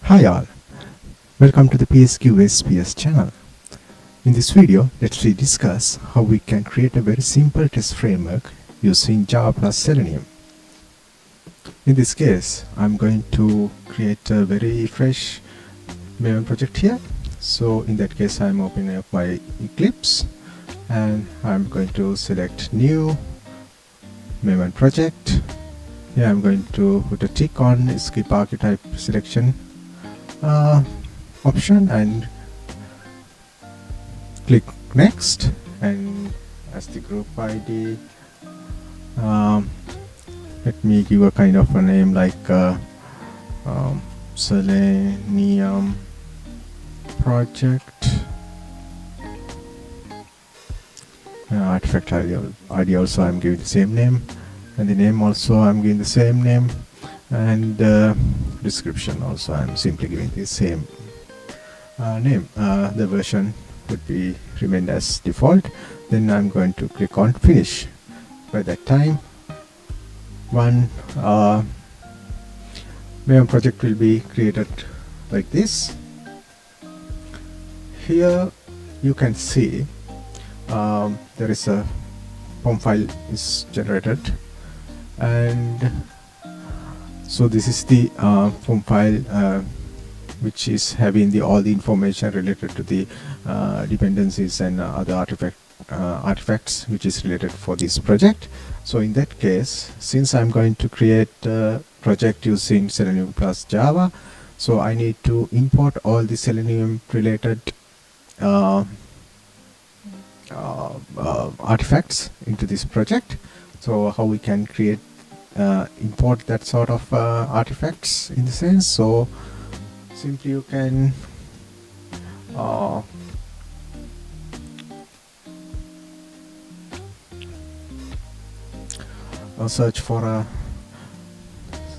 Hi all, welcome to the PSQ channel. In this video, let's discuss how we can create a very simple test framework using Java plus Selenium. In this case, I'm going to create a very fresh Maven project here. So in that case, I'm opening up my Eclipse and I'm going to select new Maven project. Here I'm going to put a tick on skip archetype selection option and click next, and as the group ID let me give a kind of a name like Selenium project. Artifact ID also I'm giving the same name, and the name also I'm giving the same name, and description also I'm simply giving the same name. The version would be remained as default. Then I'm going to click on finish. By that time, one Maven project will be created like this. Here you can see there is a POM file is generated, and so this is the POM file which is having all the information related to the dependencies and other artifacts which is related for this project. So in that case, since I'm going to create a project using Selenium plus Java, so I need to import all the Selenium related artifacts into this project. So how we can create import that sort of artifacts in the sense, so simply you can search for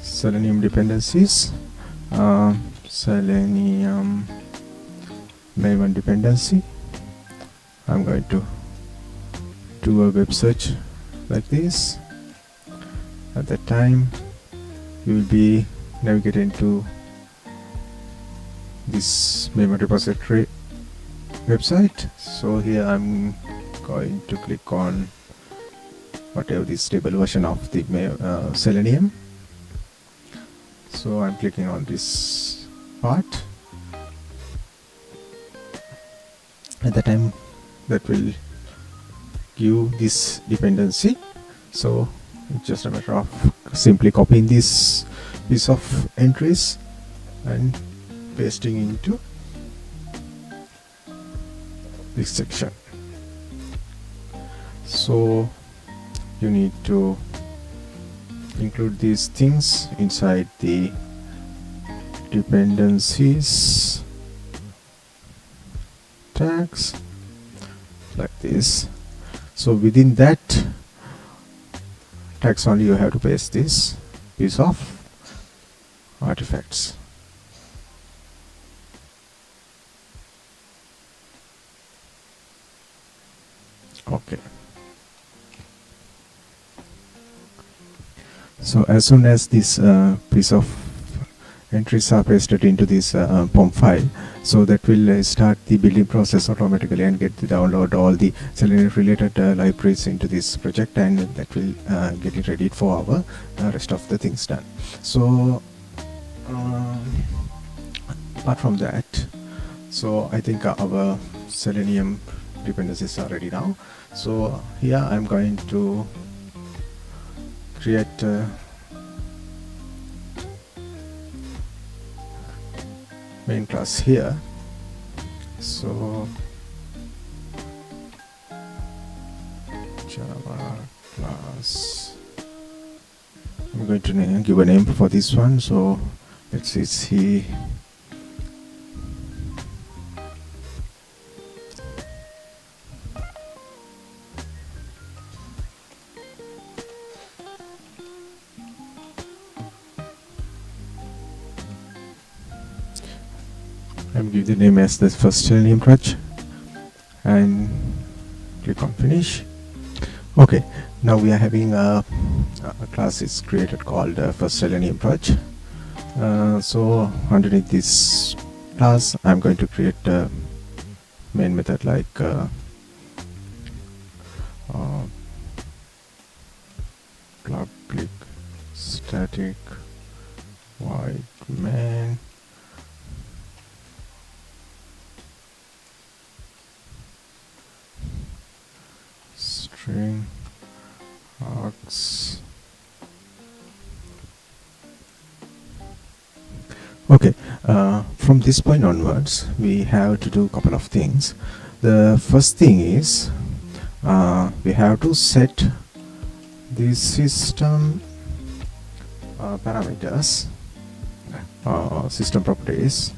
Selenium dependencies, Selenium Maven dependency. I'm going to do a web search like this. At that time, you will be navigating to this Maven repository website. So here I'm going to click on whatever the stable version of the Selenium. So I'm clicking on this part. At that time, that will give this dependency. So it's just a matter of simply copying this piece of entries and pasting into this section. So you need to include these things inside the dependencies tags like this. So within that tags only you have to paste this piece of artifacts. Okay. So as soon as this piece of entries are pasted into this POM file, so that will start the building process automatically and get to download all the Selenium related libraries into this project, and that will get it ready for our rest of the things done. So apart from that, so I think our Selenium dependencies are ready now. So here I'm going to create main class here. So Java class, I'm going to give a name for this one. So let's see I'm give the name as the first Selenium project and click on finish. Okay, now we are having a class is created called first Selenium project. So underneath this class I'm going to create a main method like public static void main string args. Okay, from this point onwards we have to do a couple of things. The first thing is we have to set the system parameters, system properties.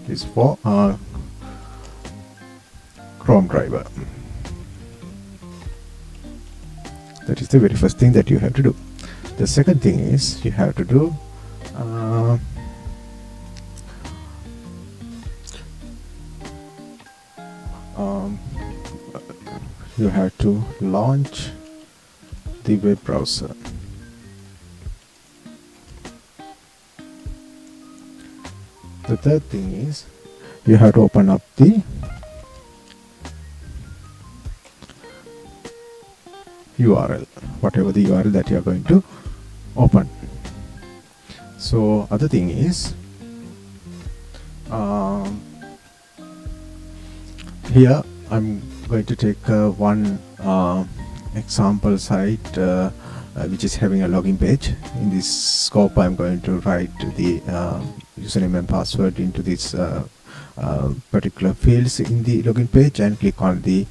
This for Chrome driver. That is the very first thing that you have to do. The second thing is you have to do you have to launch the web browser. The third thing is you have to open up the URL, whatever the URL that you are going to open. So other thing is here I'm going to take one example site which is having a login page. In this scope I'm going to write the username and password into this particular fields in the login page and click on the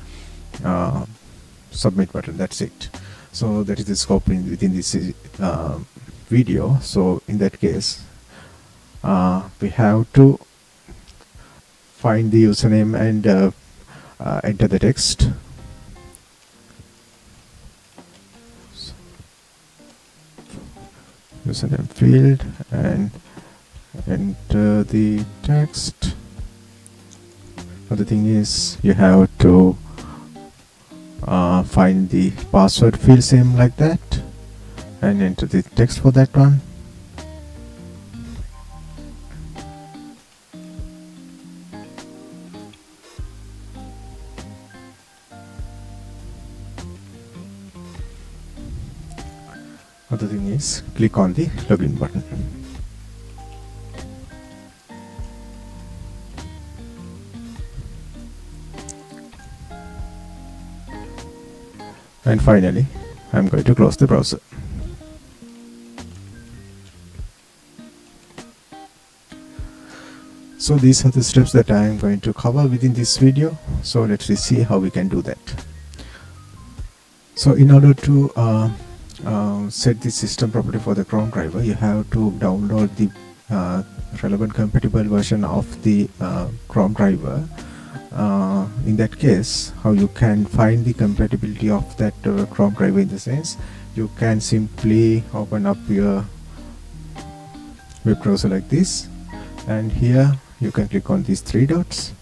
submit button. That's it. So that is the scope within this video. So in that case we have to find the username and enter the text. Username field and enter the text. Other thing is you have to find the password field, same like that, and enter the text for that one. Other thing is click on the login button. And finally I'm going to close the browser. So these are the steps that I am going to cover within this video. So let's see how we can do that. So in order to set the system property for the Chrome driver, you have to download the relevant compatible version of the Chrome driver. In that case, how you can find the compatibility of that Chrome driver, in the sense you can simply open up your web browser like this, and here you can click on these three dots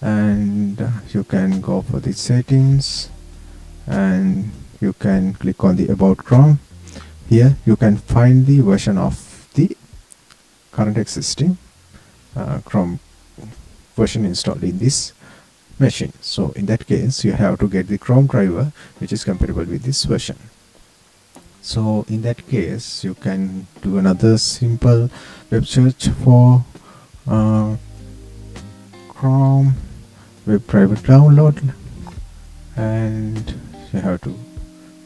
and you can go for the settings and you can click on the about Chrome. Here you can find the version of the current existing Chrome version installed in this machine. So in that case you have to get the Chrome driver which is compatible with this version. So in that case you can do another simple web search for Chrome web driver download, and you have to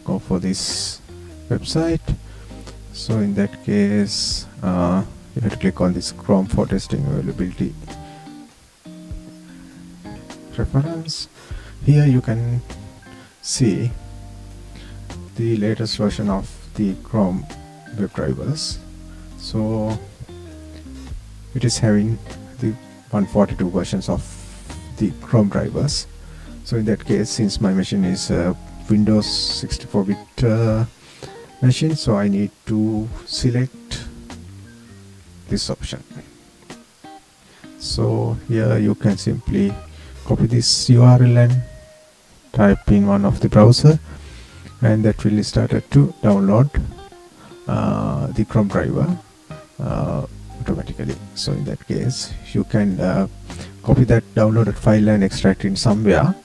go for this website. So in that case you have to click on this Chrome for testing availability reference. Here you can see the latest version of the Chrome web drivers. So it is having the 142 versions of the Chrome drivers. So in that case, since my machine is a Windows 64-bit machine, so I need to select this option. So here you can simply copy this URL and type in one of the browser, and that will started to download the Chrome driver automatically. So in that case, you can copy that downloaded file and extract it somewhere,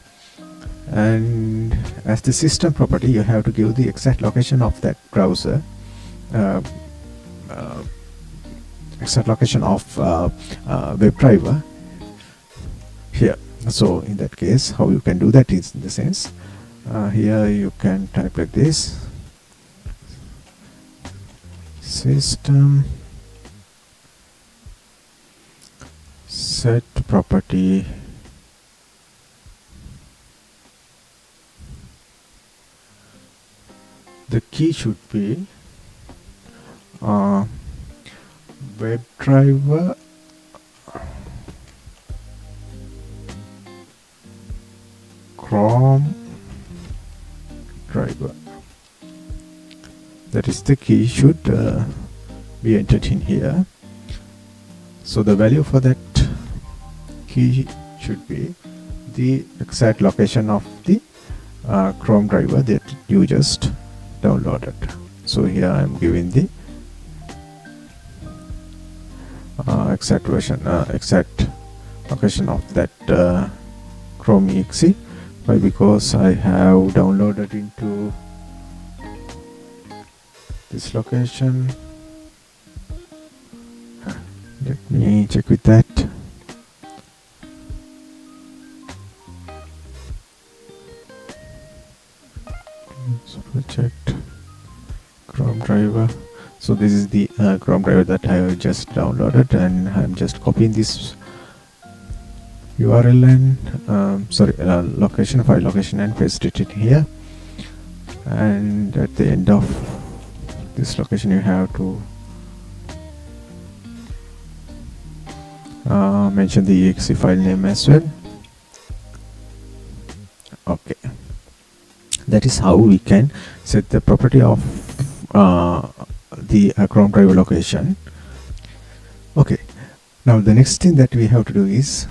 and as the system property you have to give the exact location of that browser, uh, uh, exact location of WebDriver here. So in that case, how you can do that is in the sense, here you can type like this: system set property the key should be WebDriver Chrome driver. That is the key should be entered in here. So the value for that key should be the exact location of the Chrome driver that you just downloaded. So here I am giving the exact version, exact location of that Chrome exe. Why? Because I have downloaded into this location. Let me check with that. So checked Chrome driver. So this is the Chrome driver that I have just downloaded, and I'm just copying this URL and location, file location, and paste it in here. And at the end of this location you have to mention the exe file name as well. Okay, that is how we can set the property of the Chrome driver location. Okay, now the next thing that we have to do is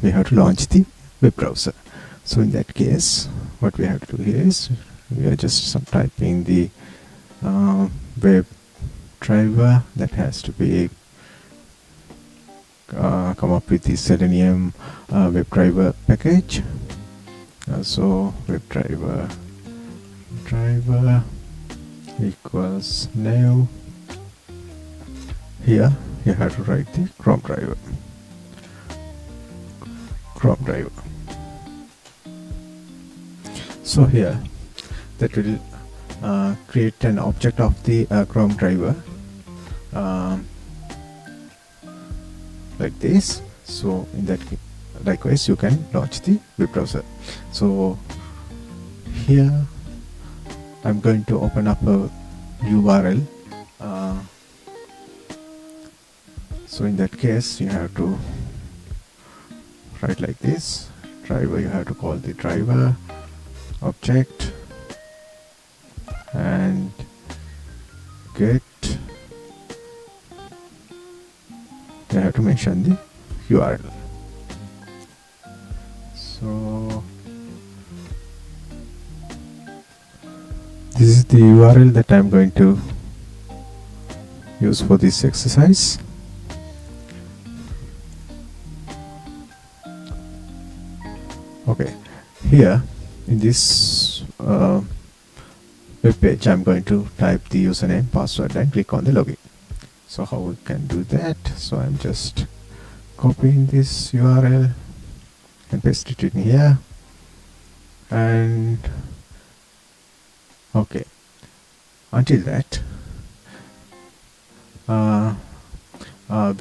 we have to launch the web browser. So in that case, what we have to do here is we are just typing the web driver that has to be come up with the Selenium WebDriver package. So WebDriver driver equals new. Here you have to write the Chrome driver. So here that will create an object of the Chrome driver like this. So in that likewise you can launch the web browser. So here I'm going to open up a URL. So in that case you have to write like this: driver. You have to call the driver object and get. You have to mention the URL. So this is the URL that I'm going to use for this exercise. Okay, here in this web page I'm going to type the username, password, and click on the login. So how we can do that? So I'm just copying this URL and paste it in here. And okay, until that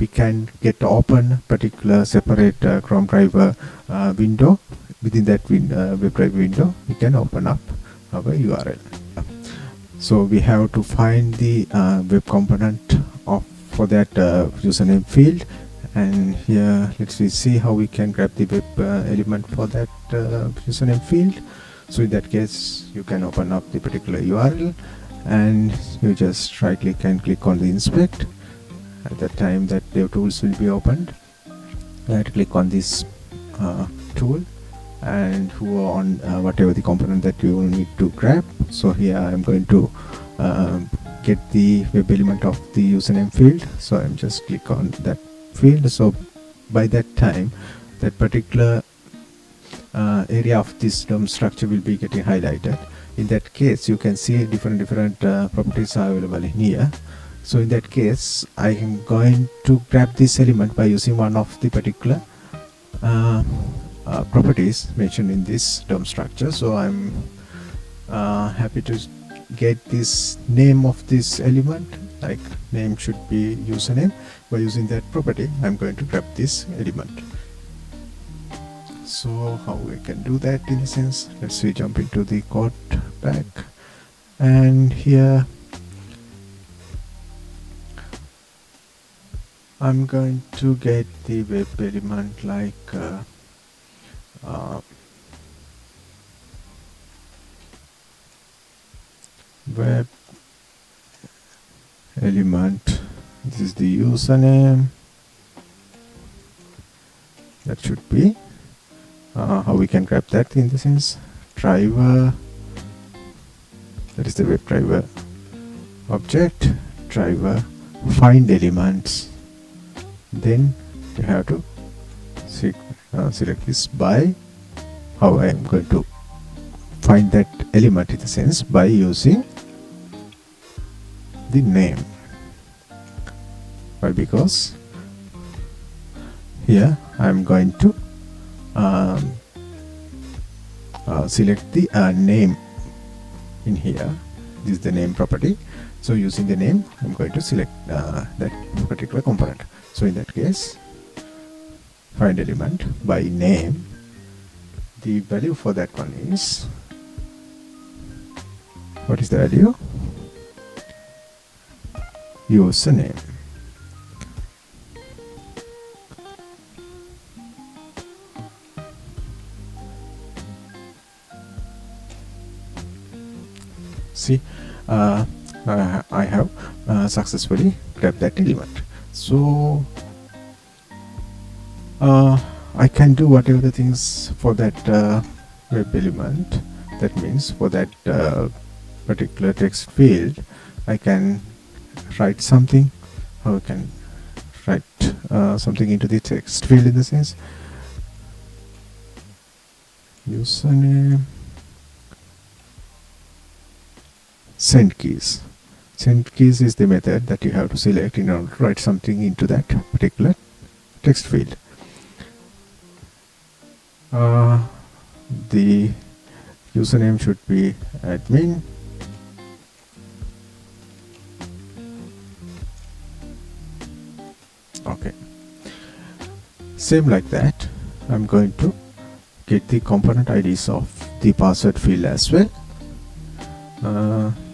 we can get open particular separate Chrome driver window. Within that WebDriver window we can open up our URL. So we have to find the web component for that username field, and here let's see how we can grab the web element for that username field. So in that case you can open up the particular URL and you just right click and click on the inspect. At that time that DevTools will be opened. Right click on this tool and who are on whatever the component that you will need to grab. So here I am going to get the web element of the username field, so I'm just click on that field. So by that time, that particular area of this DOM structure will be getting highlighted. In that case, you can see different properties are available in here. So in that case, I am going to grab this element by using one of the particular properties mentioned in this DOM structure. So I'm happy to get this name of this element, like name should be username. By using that property, I'm going to grab this element. So how we can do that in a sense, let's we jump into the code back, and here I'm going to get the web element like web element. This is the username. That should be how we can grab that in the sense driver. That is the web driver object driver find elements. Then you have to select this by how I am going to find that element in the sense by using the name. Why? Because here I am going to select the name in here. This is the name property. So using the name, I'm going to select that particular component. So in that case, find element by name. The value for that one is, what is the value? Username. See, I have successfully grabbed that element. So I can do whatever the things for that web element. That means for that particular text field, I can write something, or I can write something into the text field in the sense username send keys. Send keys is the method that you have to select in order to write something into that particular text field. The username should be admin. Okay. Same like that, I'm going to get the component IDs of the password field as well.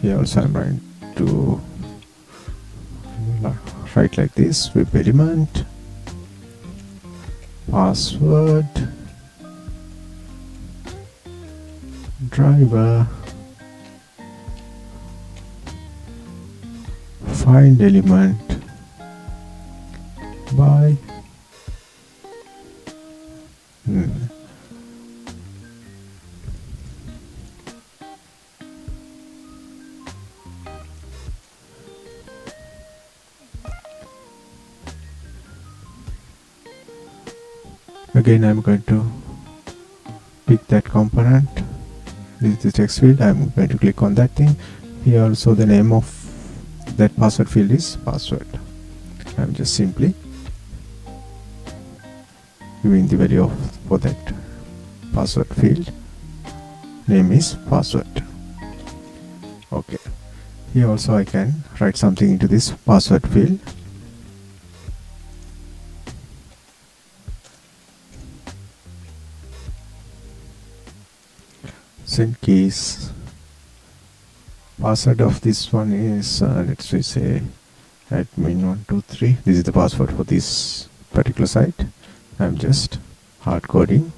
Here also I'm going to write like this: web element password driver find element by again I'm going to pick that component. This is the text field. I'm going to click on that thing. Here also the name of that password field is password. I'm just simply giving the value of for that password field. Name is password. Okay. Here also I can write something into this password field. Send keys. Password of this one is let's say admin123. This is the password for this particular site. I'm just hard coding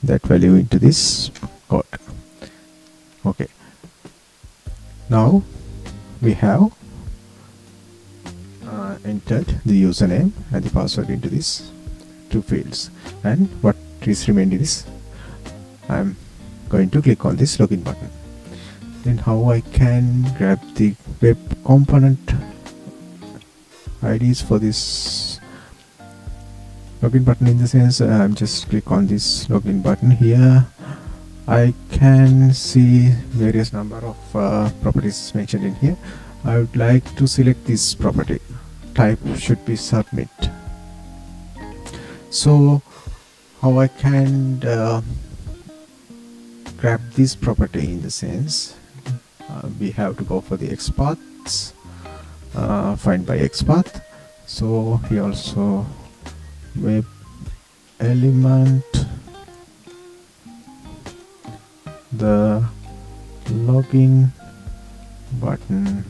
that value into this code. Okay. Now we have entered the username and the password into these two fields, and what is remaining is I'm going to click on this login button. Then how I can grab the web component IDs for this login button, in the sense I'm just click on this login button. Here I can see various number of properties mentioned in here. I would like to select this property. Type should be submit. So how I can grab this property, in the sense we have to go for the XPaths, find by XPath. So here also web element, the login button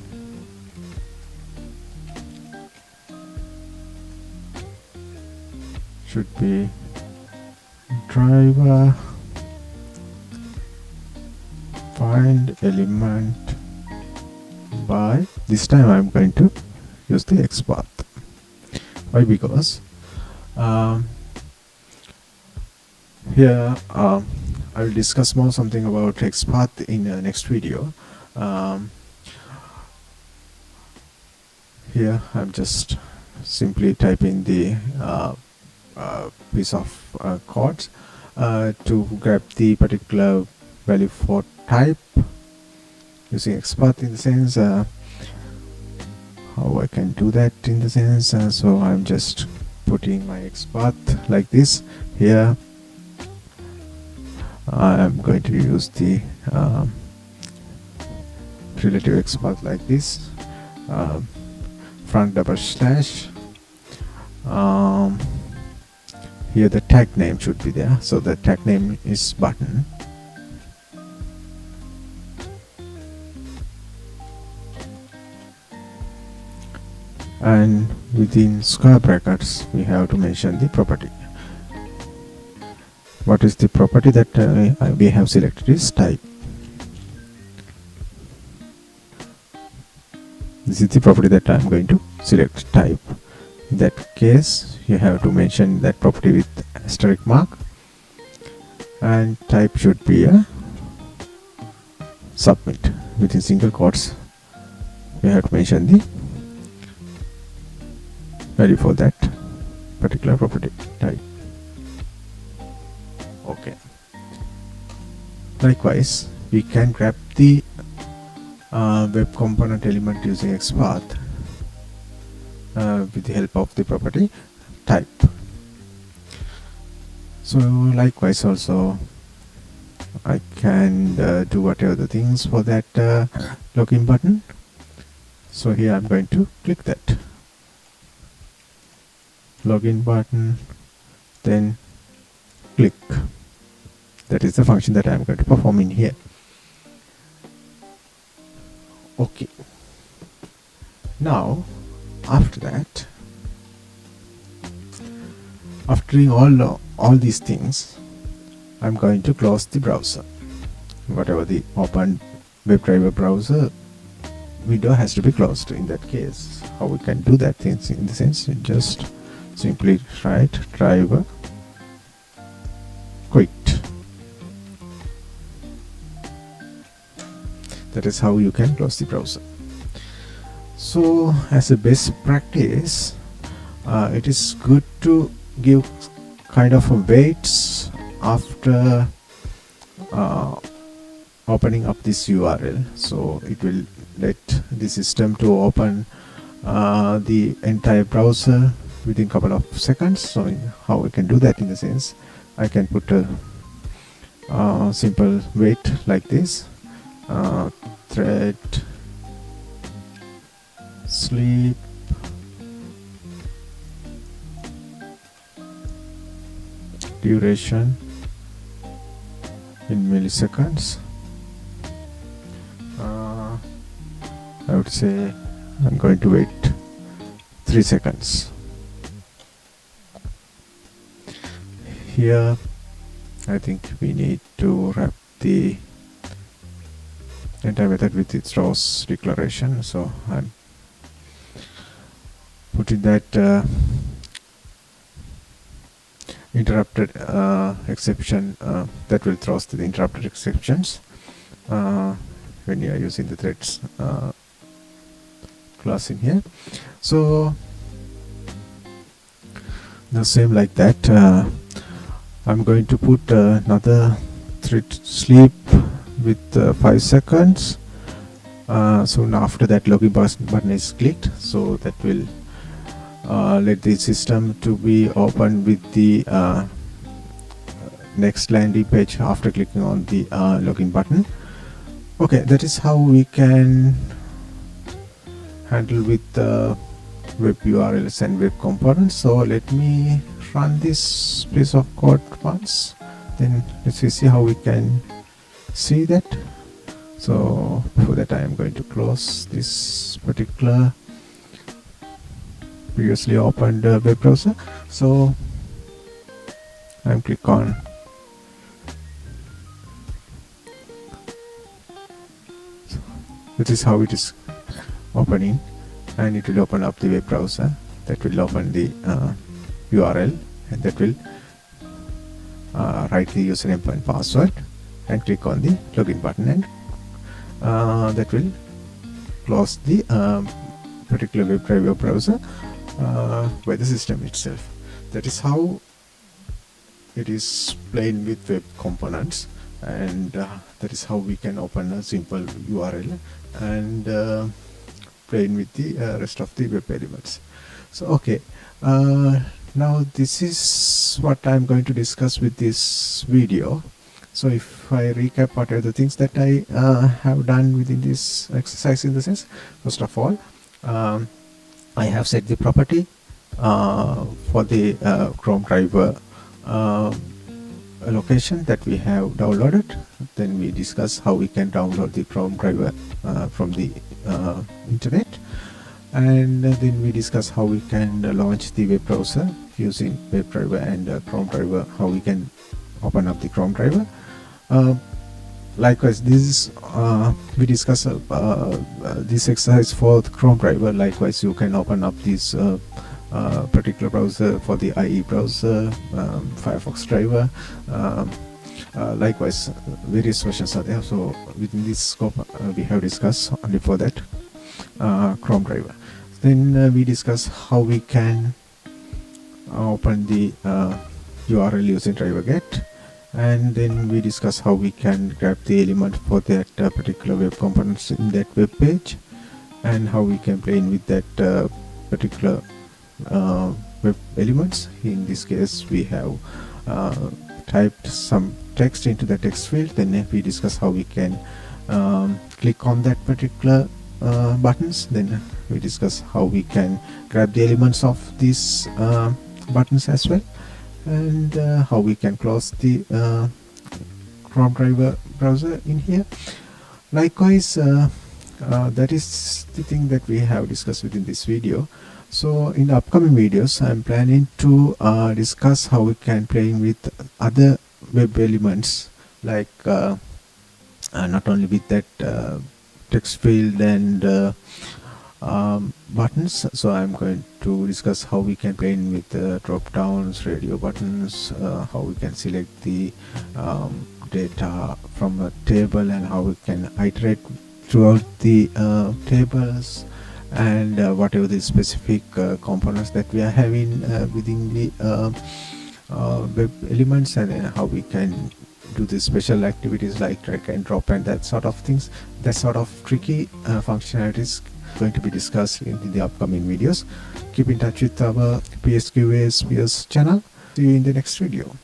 should be driver, find element by, this time I'm going to use the XPath. Why? Because here I will discuss more something about XPath in the next video. Here I'm just simply typing the piece of code to grab the particular value for type using XPath, in the sense how I can do that, in the sense so I'm just putting my XPath like this. Here I'm going to use the relative XPath like this, front double slash, here the tag name should be there, so the tag name is button, and within square brackets we have to mention the property. What is the property that we have selected is type. This is the property that I'm going to select, type. In that case you have to mention that property with asterisk mark, and type should be a submit. Within single quotes we have to mention the value for that particular property type. Okay. Likewise, we can grab the web component element using XPath with the help of the property type. So likewise also I can do whatever the things for that login button. So here I'm going to click that login button, then click. That is the function that I'm going to perform in here. Okay. Now after that, after doing all these things, I'm going to close the browser. Whatever the open WebDriver browser window has to be closed. In that case, how we can do that things, in the sense just simply write driver quit. That is how you can close the browser. So as a best practice, it is good to give kind of a waits after opening up this URL, so it will let the system to open the entire browser within a couple of seconds. So how we can do that, in the sense I can put a simple wait like this, thread sleep duration in milliseconds. I would say I'm going to wait 3 seconds. Here I think we need to wrap the entire method with its rows declaration, so I'm putting that interrupted exception that will throw the interrupted exceptions when you are using the threads class in here. So the same like that, I'm going to put another thread sleep with 5 seconds. Soon after that login button is clicked, so that will let the system to be open with the next landing page after clicking on the login button. Okay, that is how we can handle with web URLs and web components. So let me run this piece of code once, then let's see how we can see that. So for that I am going to close this particular previously opened web browser. So I'm click on this is how it is opening, and it will open up the web browser. That will open the URL, and that will write the username and password and click on the login button, and that will close the particular web driver browser by the system itself. That is how it is playing with web components, and that is how we can open a simple URL and playing with the rest of the web elements. So okay, now this is what I'm going to discuss with this video. So if I recap what are the things that I have done within this exercise, in the sense, first of all, I have set the property for the Chrome driver location that we have downloaded. Then we discuss how we can download the Chrome driver from the internet, and then we discuss how we can launch the web browser using web driver and Chrome driver, how we can open up the Chrome driver. Likewise, this we discuss this exercise for the Chrome driver. Likewise, you can open up this particular browser for the IE browser, Firefox driver. Likewise, various versions are there. So within this scope, we have discussed only for that Chrome driver. Then we discuss how we can open the URL using driver get, and then we discuss how we can grab the element for that particular web components in that web page, and how we can play in with that particular web elements. In this case, we have typed some text into the text field. Then we discuss how we can click on that particular buttons. Then we discuss how we can grab the elements of these buttons as well, and how we can close the Chrome driver browser in here. Likewise, that is the thing that we have discussed within this video. So in the upcoming videos, I'm planning to discuss how we can play with other web elements, like not only with that text field and buttons. So I'm going to discuss how we can play with drop downs, radio buttons, how we can select the data from a table, and how we can iterate throughout the tables, and whatever the specific components that we are having within the web elements, and how we can do the special activities like drag and drop and that sort of things. That sort of tricky functionalities going to be discussed in the upcoming videos. Keep in touch with our PSQASPS channel. See you in the next video.